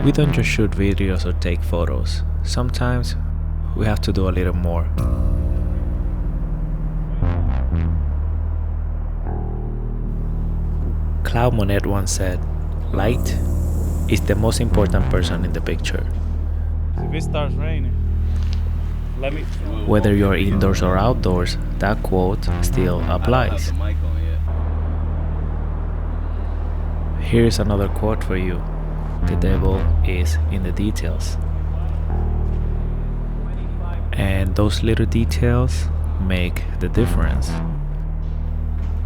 We don't just shoot videos or take photos. Sometimes we have to do a little more. Claude Monet once said, "Light is the most important person in the picture." If it starts raining, let me. Whether you're indoors or outdoors, that quote still applies. Here's another quote for you. The devil is in the details. And those little details make the difference.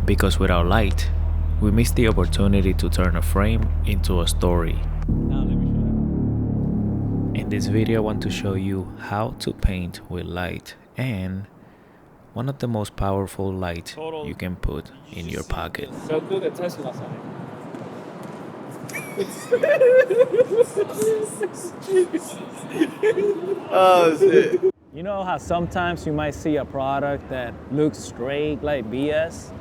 Because without light, we miss the opportunity to turn a frame into a story. In this video, I want to show you how to paint with light and one of the most powerful light you can put in your pocket. Go through the Tesla sign. Oh shit. You know how sometimes you might see a product that looks straight like BS?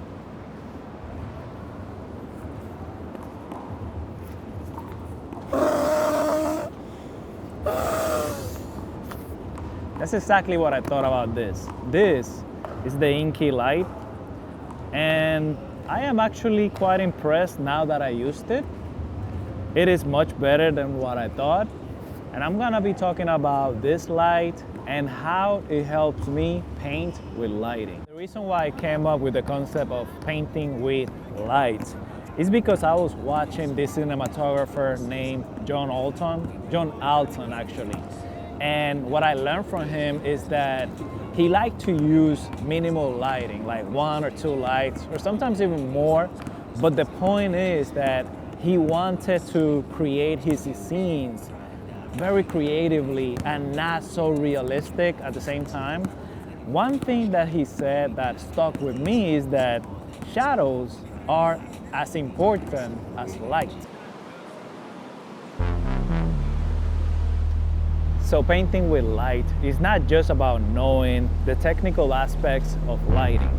That's exactly what I thought about this. This is the Inky light, and I am actually quite impressed now that I used it. It is much better than what I thought, and I'm gonna be talking about this light and how it helps me paint with lighting. The reason why I came up with the concept of painting with light is because I was watching this cinematographer named John Alton actually. And what I learned from him is that he liked to use minimal lighting, like 1 or 2 lights, or sometimes even more. But the point is that he wanted to create his scenes very creatively and not so realistic at the same time. One thing that he said that stuck with me is that shadows are as important as light. So painting with light is not just about knowing the technical aspects of lighting.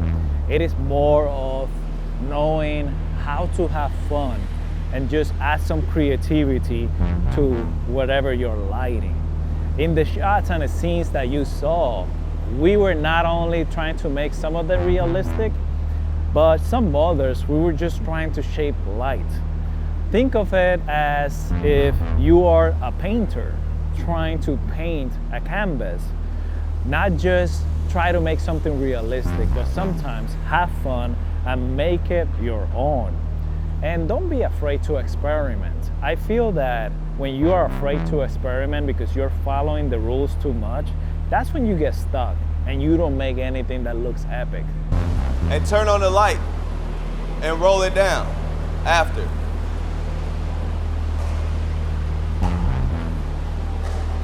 It is more of knowing how to have fun and just add some creativity to whatever you're lighting. In the shots and the scenes that you saw, we were not only trying to make some of them realistic, but some others we were just trying to shape light. Think of it as if you are a painter trying to paint a canvas. Not just try to make something realistic, but sometimes have fun and make it your own. And don't be afraid to experiment. I feel that when you are afraid to experiment because you're following the rules too much, that's when you get stuck and you don't make anything that looks epic. And turn on the light and roll it down after.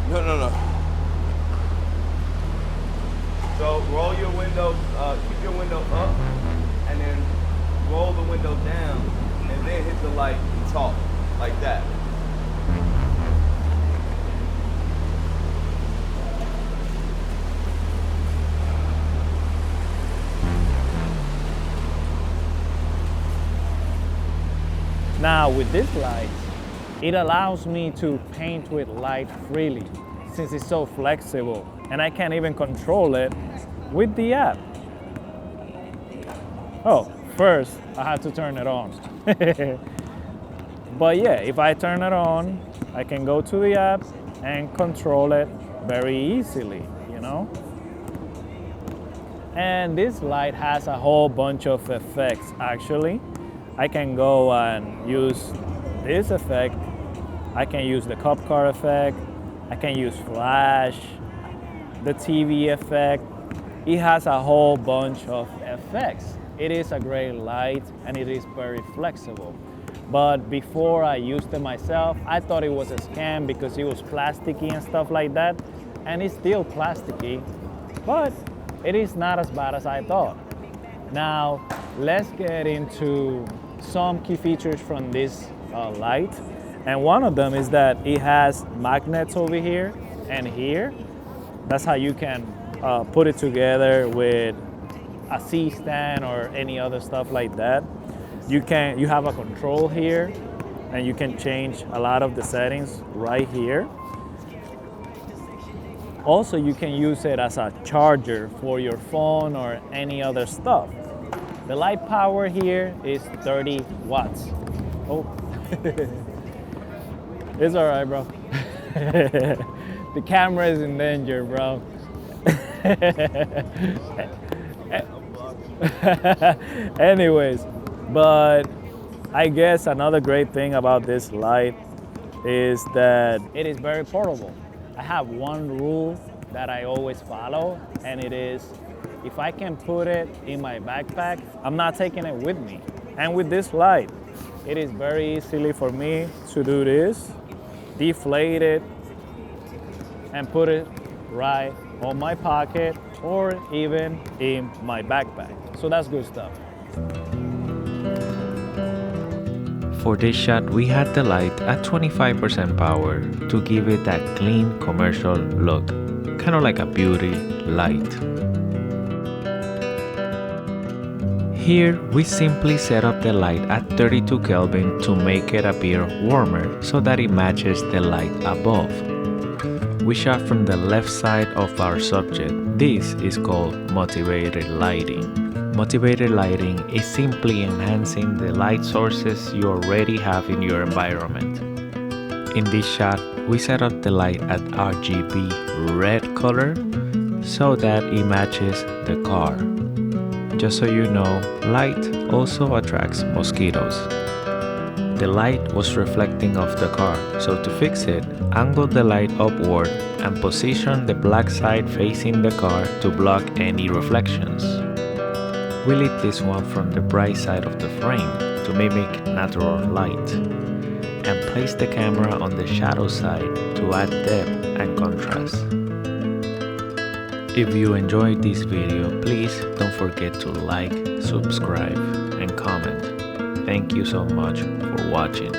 No. So roll your window, keep your window up, and then roll the window down, and then hit the light and talk, like that. Now with this light, it allows me to paint with light freely since it's so flexible, and I can't even control it with the app. Oh, first I had to turn it on. But yeah, if I turn it on, I can go to the app and control it very easily, you know? And this light has a whole bunch of effects actually. I can go and use this effect. I can use the cop car effect. I can use flash, the TV effect. It has a whole bunch of effects. It is a great light and it is very flexible. But before I used it myself, I thought it was a scam because it was plasticky and stuff like that. And it's still plasticky, but it is not as bad as I thought. Now, let's get into some key features from this light. And one of them is that it has magnets over here and here. That's how you can put it together with a C-stand or any other stuff like that. You have a control here and you can change a lot of the settings right here. Also, you can use it as a charger for your phone or any other stuff. The light power here is 30 watts. Oh, it's all right, bro. The camera is in danger, bro. Anyways, but I guess another great thing about this light is that it is very portable. I have one rule that I always follow, and it is if I can put it in my backpack, I'm not taking it with me. And with this light, it is very easily for me to do this, deflate it, and put it right on my pocket or even in my backpack. So that's good stuff. For this shot, we had the light at 25% power to give it that clean commercial look, kind of like a beauty light. Here, we simply set up the light at 32 Kelvin to make it appear warmer so that it matches the light above. We shot from the left side of our subject. This is called motivated lighting. Motivated lighting is simply enhancing the light sources you already have in your environment. In this shot, we set up the light at RGB red color so that it matches the car. Just so you know, light also attracts mosquitoes. The light was reflecting off the car, so to fix it, angle the light upward and position the black side facing the car to block any reflections. We lit this one from the bright side of the frame to mimic natural light, and place the camera on the shadow side to add depth and contrast. If you enjoyed this video, please don't forget to like, subscribe, and comment. Thank you so much for watching.